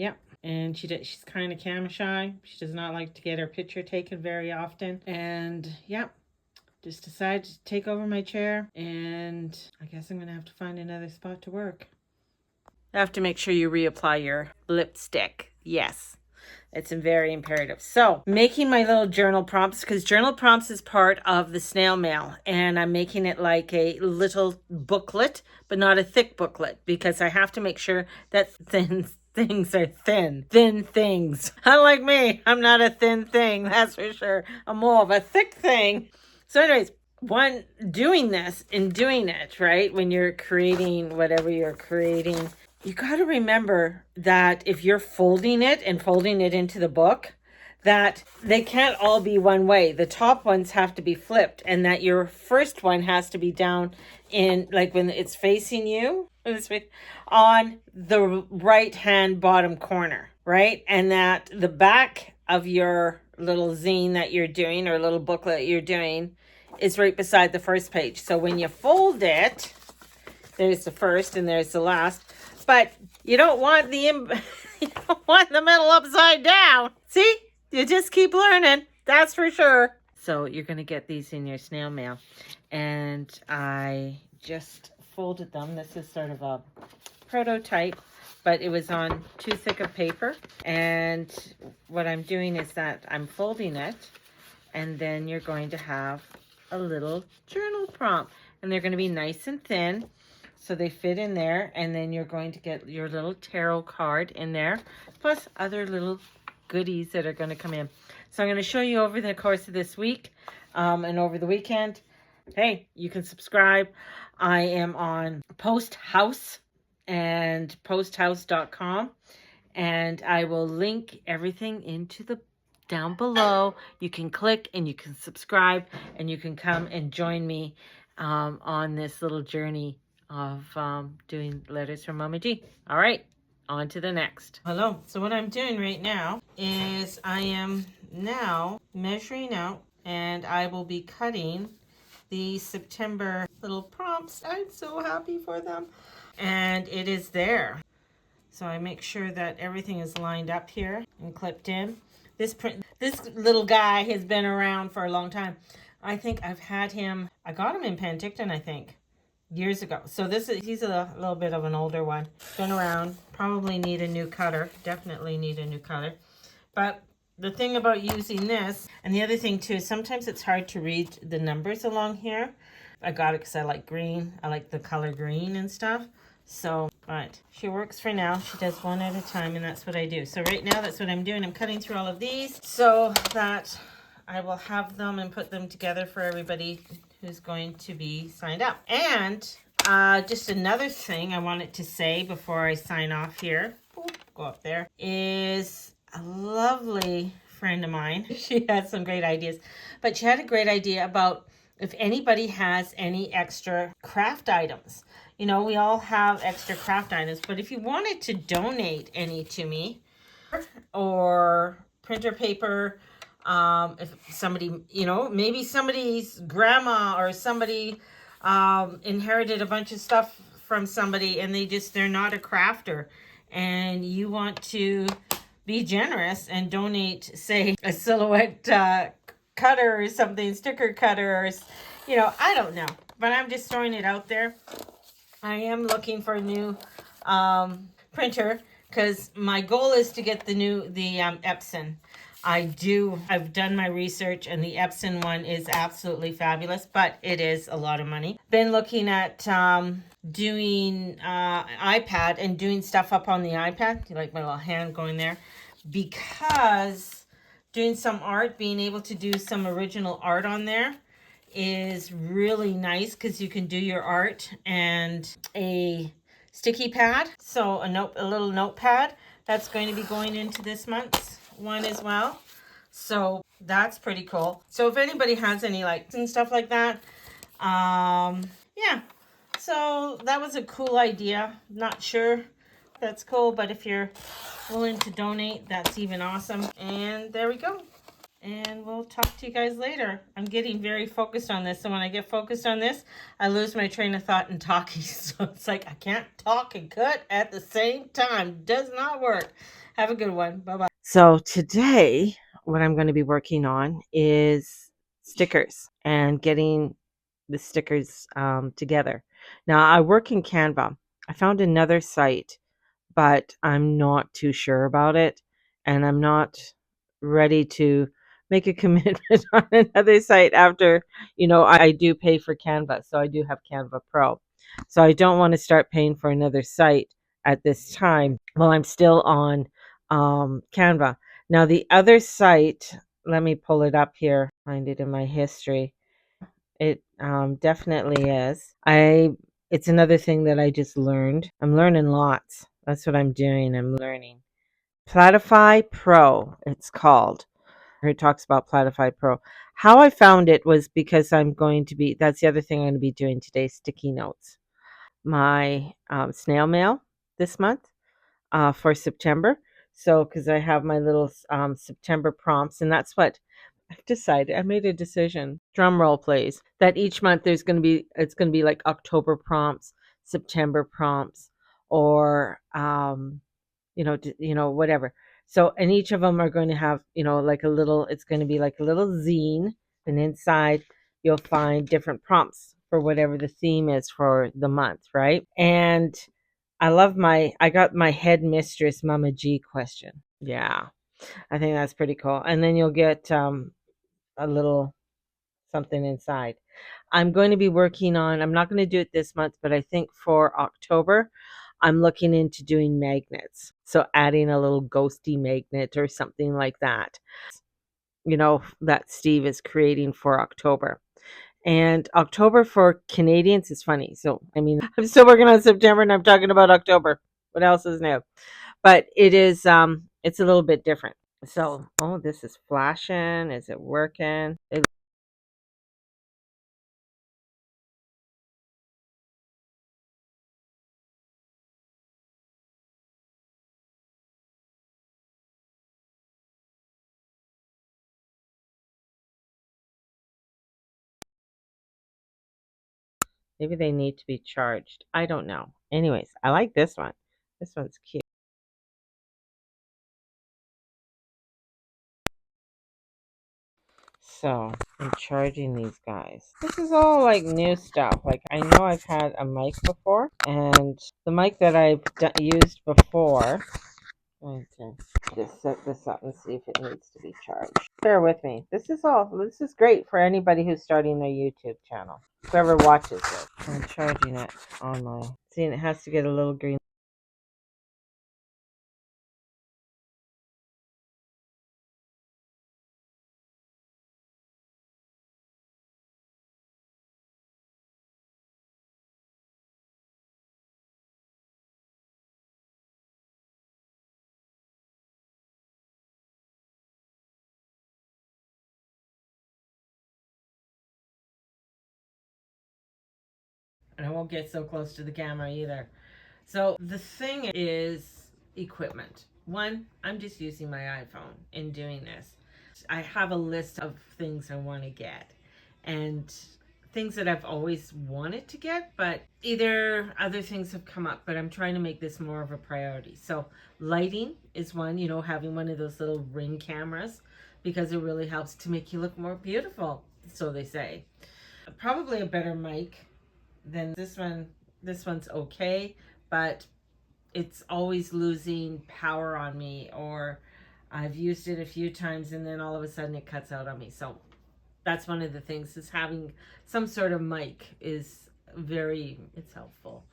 Yep. And she's kind of camera shy. She does not like to get her picture taken very often. And yep, just decided to take over my chair. And I guess I'm going to have to find another spot to work. You have to make sure you reapply your lipstick. Yes. It's very imperative. So, making my little journal prompts, because journal prompts is part of the snail mail, and I'm making it like a little booklet, but not a thick booklet, because I have to make sure that things are thin. Thin things. Unlike me, I'm not a thin thing, that's for sure. I'm more of a thick thing. So anyways, doing this and doing it, right, when you're creating whatever you're creating, you got to remember that if you're folding it and folding it into the book, that they can't all be one way. The top ones have to be flipped, and that your first one has to be down in, like when it's facing you, on the right hand bottom corner, right? And that the back of your little zine that you're doing, or little booklet you're doing, is right beside the first page. So when you fold it, there's the first and there's the last. But you don't want you don't want the middle upside down. See? You just keep learning. That's for sure. So you're going to get these in your snail mail. And I just folded them. This is sort of a prototype, but it was on too thick of paper. And what I'm doing is that I'm folding it, and then you're going to have a little journal prompt. And they're going to be nice and thin, so they fit in there. And then you're going to get your little tarot card in there, plus other little goodies that are going to come in. So I'm going to show you over the course of this week and over the weekend. Hey, you can subscribe. I am on Post House and posthouse.com, and I will link everything into the down below. You can click and you can subscribe, and you can come and join me on this little journey of doing letters from Mama G. All right, on to the next. Hello. So what I'm doing right now is I am now measuring out, and I will be cutting the September little prompts. I'm so happy for them. And it is there. So I make sure that everything is lined up here and clipped in. This little guy has been around for a long time. I think I've had him, I got him in Penticton, I think, years ago. So he's a little bit of an older one. Been around, probably need a new cutter. Definitely need a new cutter. But the thing about using this, and the other thing too, is sometimes it's hard to read the numbers along here. I got it because I like green. I like the color green and stuff. So, but she works for now. She does one at a time, and that's what I do. So right now, that's what I'm doing. I'm cutting through all of these so that I will have them and put them together for everybody who's going to be signed up. And just another thing I wanted to say before I sign off here, go up there, is a lovely friend of mine. She had some great ideas, but she had a great idea about if anybody has any extra craft items. You know, we all have extra craft items, but if you wanted to donate any to me, or printer paper, if somebody, you know, maybe somebody's grandma or somebody inherited a bunch of stuff from somebody, and they're not a crafter, and you want to be generous and donate, say, a silhouette cutter or something, sticker cutter, or, you know, I don't know, but I'm just throwing it out there. I am looking for a new printer, because my goal is to get the Epson. I've done my research, and the Epson one is absolutely fabulous, but it is a lot of money. Been looking at doing iPad and doing stuff up on the iPad. You like my little hand going there? Because doing some art, being able to do some original art on there is really nice, because you can do your art and a sticky pad. So a little notepad that's going to be going into this month's one as well. So that's pretty cool. So if anybody has any likes and stuff like that, yeah. So that was a cool idea. Not sure that's cool, but if you're willing to donate, that's even awesome. And there we go. And we'll talk to you guys later. I'm getting very focused on this. So when I get focused on this, I lose my train of thought in talking. So it's like I can't talk and cut at the same time. Does not work. Have a good one. Bye bye. So today, what I'm going to be working on is stickers and getting the stickers together. Now, I work in Canva. I found another site, but I'm not too sure about it, and I'm not ready to make a commitment on another site after, I do pay for Canva, so I do have Canva Pro. So I don't want to start paying for another site at this time while I'm still on Canva. Now, the other site, let me pull it up here, find it in my history. It definitely is. It's another thing that I just learned. I'm learning lots. That's what I'm doing. I'm learning. Platify Pro, it's called. It talks about Platify Pro. How I found it was because that's the other thing I'm going to be doing today, sticky notes. My snail mail this month for September. So, because I have my little September prompts, and that's what I've decided. I made a decision. Drum roll, please. That each month it's going to be like October prompts, September prompts, or whatever. So, and each of them are going to have, like it's going to be like a little zine, and inside you'll find different prompts for whatever the theme is for the month, right? And I got my headmistress Mama G question. Yeah, I think that's pretty cool. And then you'll get a little something inside. I'm not going to do it this month, but I think for October, I'm looking into doing magnets. So adding a little ghosty magnet or something like that, that Steve is creating for October. And October for Canadians is funny. So, I mean, I'm still working on September and I'm talking about October. What else is new? But it's a little bit different. So, oh, this is flashing. Is it working? Maybe they need to be charged. I don't know. Anyways, I like this one. This one's cute. So I'm charging these guys. This is all like new stuff. Like I know I've had a mic before, and the mic that I've used before. I'm going to just set this up and see if it needs to be charged. Bear with me. This is great for anybody who's starting their YouTube channel. Whoever watches it. I'm charging it on my. See, and it has to get a little green. And I won't get so close to the camera either. So the thing is equipment. One, I'm just using my iPhone in doing this. I have a list of things I want to get and things that I've always wanted to get, but either other things have come up, but I'm trying to make this more of a priority. So lighting is one, having one of those little ring cameras because it really helps to make you look more beautiful, so they say. Probably a better mic than this one. This one's okay, but it's always losing power on me, or I've used it a few times and then all of a sudden it cuts out on me. So that's one of the things, is having some sort of mic is it's helpful.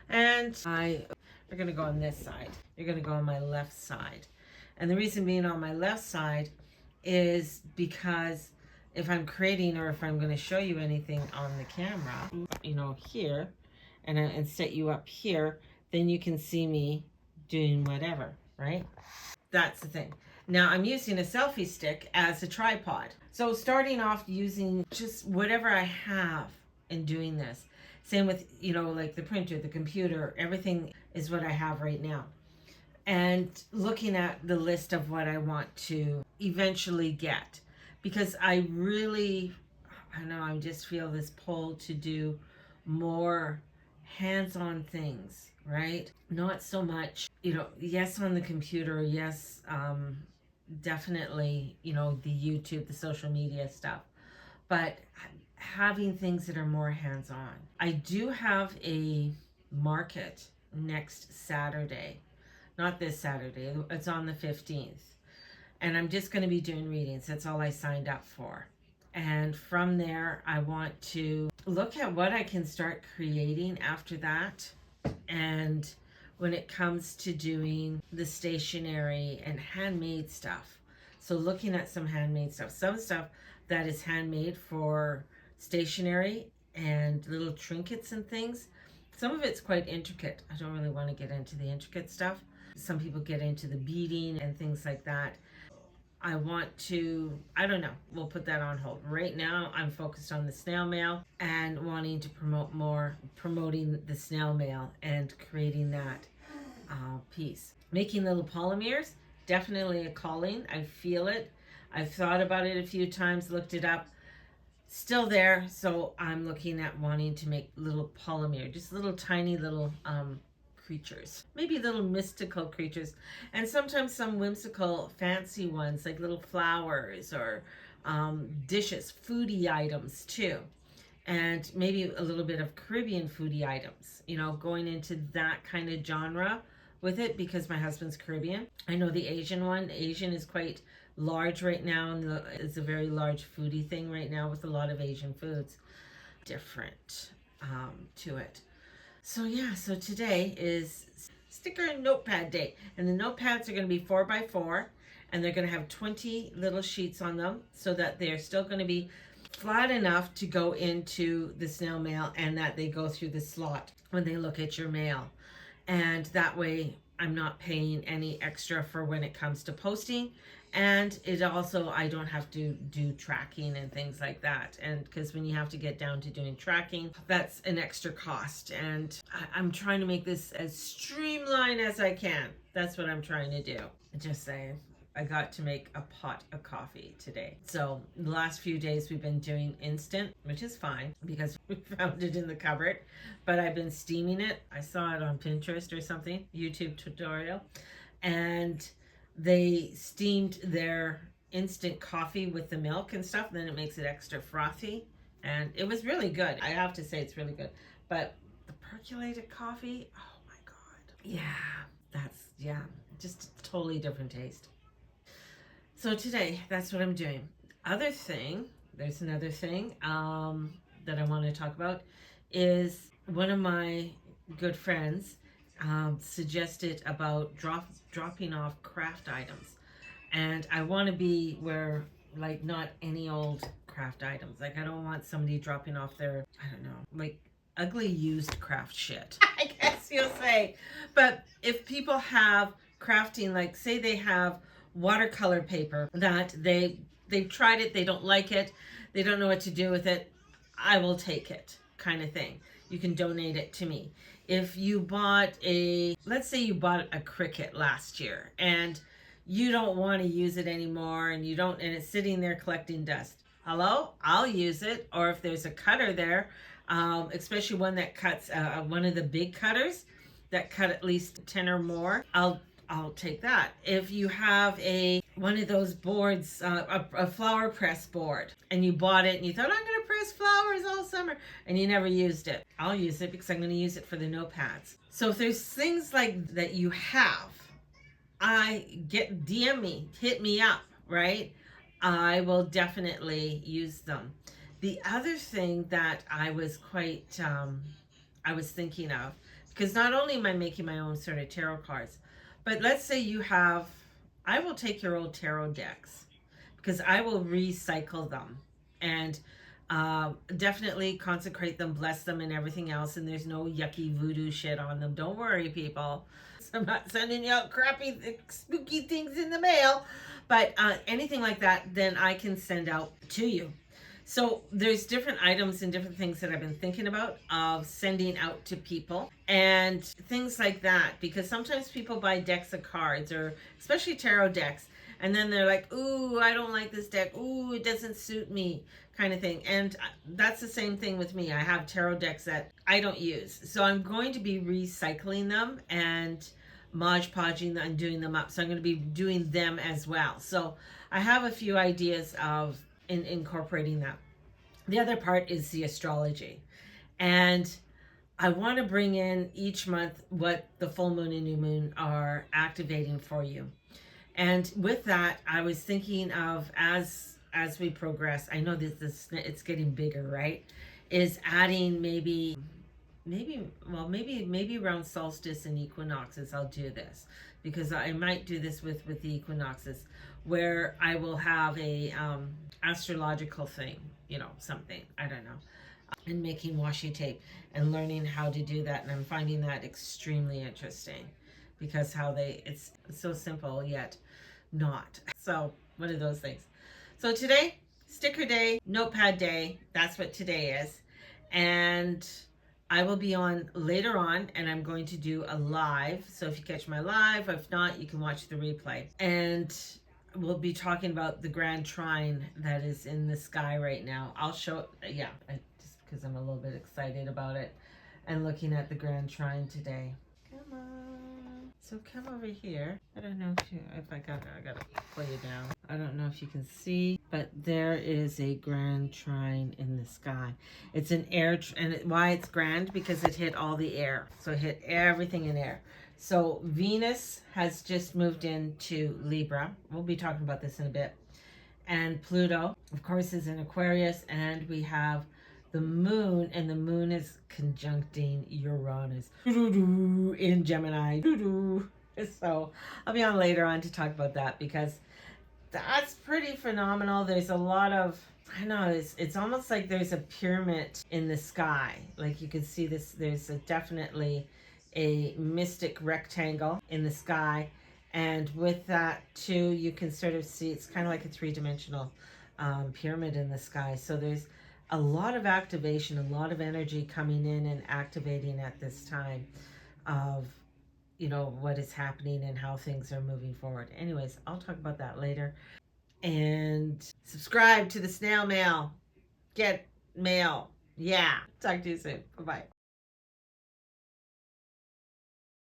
And you're going to go on this side. You're going to go on my left side. And the reason being on my left side is because if I'm creating or if I'm going to show you anything on the camera, here, and set you up here, then you can see me doing whatever, right? That's the thing. Now I'm using a selfie stick as a tripod. So starting off using just whatever I have and doing this. Same with, like the printer, the computer, everything is what I have right now. And looking at the list of what I want to eventually get. Because I don't know, I just feel this pull to do more hands-on things, right? Not so much, yes, on the computer, yes, definitely, the YouTube, the social media stuff, but having things that are more hands-on. I do have a market next Saturday. Not this Saturday, it's on the 15th. And I'm just going to be doing readings. That's all I signed up for. And from there, I want to look at what I can start creating after that. And when it comes to doing the stationery and handmade stuff. So looking at some handmade stuff, some stuff that is handmade for stationery and little trinkets and things. Some of it's quite intricate. I don't really want to get into the intricate stuff. Some people get into the beading and things like that. I want to, I don't know, we'll put that on hold. Right now, I'm focused on the snail mail and wanting to promoting the snail mail and creating that piece. Making little polymers, definitely a calling. I feel it. I've thought about it a few times, looked it up. Still there, so I'm looking at wanting to make little polymer, just little tiny little creatures, maybe little mystical creatures, and sometimes some whimsical fancy ones like little flowers or dishes, foodie items too, and maybe a little bit of Caribbean foodie items, going into that kind of genre with it, because my husband's Caribbean. I know the Asian is quite large right now, and it's a very large foodie thing right now with a lot of Asian foods different to it. So yeah, so today is sticker and notepad day, and the notepads are going to be 4x4, and they're going to have 20 little sheets on them, so that they're still going to be flat enough to go into the snail mail, and that they go through the slot when they look at your mail. And that way I'm not paying any extra for when it comes to posting. And it also, I don't have to do tracking and things like that. And because when you have to get down to doing tracking, that's an extra cost. And I'm trying to make this as streamlined as I can. That's what I'm trying to do. Just saying. I got to make a pot of coffee today. So the last few days we've been doing instant, which is fine because we found it in the cupboard. But I've been steaming it. I saw it on Pinterest or something, YouTube tutorial. And they steamed their instant coffee with the milk and stuff. Then it makes it extra frothy. And it was really good. I have to say it's really good. But the percolated coffee, oh my God. Yeah, just a totally different taste. So today, that's what I'm doing. There's another thing that I want to talk about, is one of my good friends suggested about dropping off craft items. And I want to be where, like, not any old craft items. Like, I don't want somebody dropping off their, I don't know, like ugly used craft shit, I guess you'll say. But if people have crafting, like say they have watercolor paper that they've tried it, they don't like it, they don't know what to do with it, I will take it, kind of thing. You can donate it to me. If you bought let's say you bought a Cricut last year and you don't want to use it anymore, and it's sitting there collecting dust, hello, I'll use it. Or if there's a cutter there, especially one that cuts, one of the big cutters that cut at least 10 or more, I'll take that. If you have one of those boards, a flower press board, and you bought it and you thought, I'm going to press flowers all summer, and you never used it, I'll use it because I'm going to use it for the notepads. So if there's things like that you have, DM me, hit me up, right? I will definitely use them. The other thing that I was I was thinking of, because not only am I making my own sort of tarot cards, but let's say I will take your old tarot decks, because I will recycle them and definitely consecrate them, bless them, and everything else. And there's no yucky voodoo shit on them. Don't worry, people. I'm not sending you out crappy, spooky things in the mail. But anything like that, then I can send out to you. So there's different items and different things that I've been thinking about of sending out to people and things like that, because sometimes people buy decks of cards, or especially tarot decks, and then they're like, ooh, I don't like this deck. Ooh, it doesn't suit me. kind of thing. And that's the same thing with me. I have tarot decks that I don't use. So I'm going to be recycling them and Mod Podging and doing them up. So I'm going to be doing them as well. So I have a few ideas of incorporating that. The other part is the astrology. And I want to bring in each month what the full moon and new moon are activating for you. And with that, I was thinking of as we progress, I know this it's getting bigger, right? Is adding maybe around solstice and equinoxes I'll do this, because I might do this with the equinoxes, where I will have a astrological thing, something, I don't know, and making washi tape and learning how to do that. And I'm finding that extremely interesting, because how it's so simple yet not. So one of those things. So today, sticker day, notepad day, that's what today is. And I will be on later on, and I'm going to do a live. So if you catch my live, if not, you can watch the replay. And we'll be talking about the grand trine that is in the sky right now. I'll show, just because I'm a little bit excited about it and looking at the grand trine today. Come on. So come over here. I don't know if I gotta pull you down. I don't know if you can see, but there is a grand trine in the sky. It's an air, and why it's grand? Because it hit all the air. So it hit everything in air. So Venus has just moved into Libra. We'll be talking about this in a bit. And Pluto, of course, is in Aquarius, and we have the moon, and the moon is conjuncting Uranus in Gemini. So I'll be on later on to talk about that, because that's pretty phenomenal. There's a lot of, I know, it's almost like there's a pyramid in the sky. Like you can see this, there's definitely a mystic rectangle in the sky. And with that too, you can sort of see, it's kind of like a three-dimensional pyramid in the sky. So there's a lot of activation, a lot of energy coming in and activating at this time of, what is happening and how things are moving forward. Anyways, I'll talk about that later. And subscribe to the snail mail. Get mail. Yeah. Talk to you soon. Bye-bye.